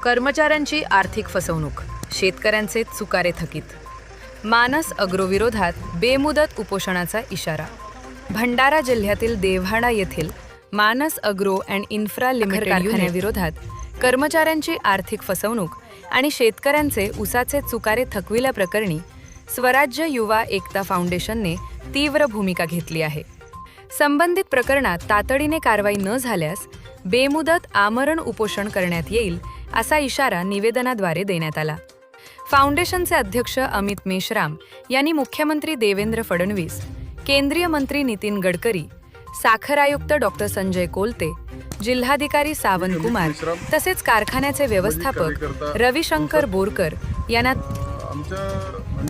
कर्मचाऱ्यांची आर्थिक फसवणूक, शेतकऱ्यांचे चुकारे थकीत. मानस अग्रो विरोधात बेमुदत उपोषणाचा इशारा. भंडारा जिल्ह्यातील देव्हाणा येथील मानस अग्रो अँड इन्फ्रा लिमिटेड कारखान्याविरोधात कर्मचाऱ्यांची आर्थिक फसवणूक आणि शेतकऱ्यांचे उसाचे चुकारे थकविल्याप्रकरणी स्वराज्य युवा एकता फाउंडेशनने तीव्र भूमिका घेतली आहे. संबंधित प्रकरणात तातडीने कारवाई न झाल्यास बेमुदत आमरण उपोषण करण्यात येईल असा इशारा निवेदनाद्वारे देण्यात आला. फाउंडेशनचे अध्यक्ष अमित मेश्राम यांनी मुख्यमंत्री देवेंद्र फडणवीस, केंद्रीय मंत्री नितीन गडकरी, साखर आयुक्त डॉक्टर संजय कोलते, जिल्हाधिकारी सावंत कुमार तसेच कारखान्याचे व्यवस्थापक रविशंकर बोरकर यांना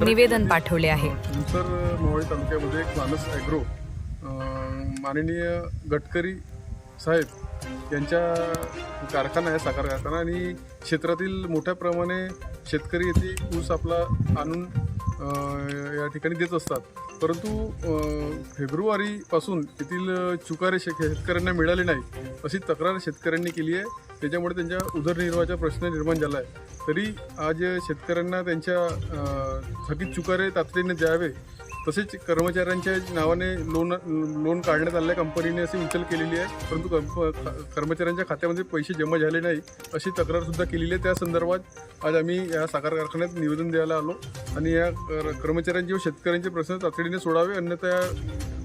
निवेदन पाठवले आहे. मोहोळ तालुक्यामध्ये एक मानस ॲग्रो माननीय गडकरी साहेब यांच्या कारखाना आहे, साखर कारखाना, आणि क्षेत्रातील मोठ्या प्रमाणे शेतकरी येथे ऊस आपला आणून या ठिकाणी देत असतात. परंतु फेब्रुवारीपासून येथील चुकारे शेतकऱ्यांना मिळाले नाही अशी तक्रार शेतकऱ्यांनी केली आहे. त्याच्यामुळे त्यांच्या उदरनिर्वाहाचा प्रश्न निर्माण झाला आहे. तरी आज शेतकऱ्यांना त्यांच्या थकीत चुकारे तातडीने द्यावे, तसेच कर्मचाऱ्यांच्या नावाने लोन काढण्यात आलेल्या कंपनीने अशी उचल केलेली आहे, परंतु कर्मचाऱ्यांच्या खात्यामध्ये पैसे जमा झाले नाही अशी तक्रारसुद्धा केलेली आहे. त्या संदर्भात आज आम्ही या साखर कारखान्यात निवेदन द्यायला आलो आणि या कर्मचाऱ्यांचे व शेतकऱ्यांचे प्रश्न तातडीने सोडावे, अन्यथा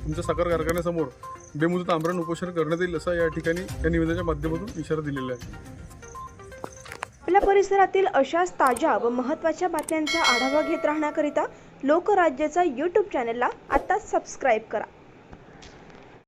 तुमच्या साखर कारखान्यासमोर बेमुदत आमरण उपोषण करण्यात येईल असा या ठिकाणी या निवेदनाच्या माध्यमातून इशारा दिलेला आहे. आपल्या परिसरातील अशाच ताज्या व महत्त्वाच्या बातम्यांचा आढावा घेत राहण्याकरिता लोकराज्याचा YouTube चॅनलला आत्ताच सबस्क्राईब करा.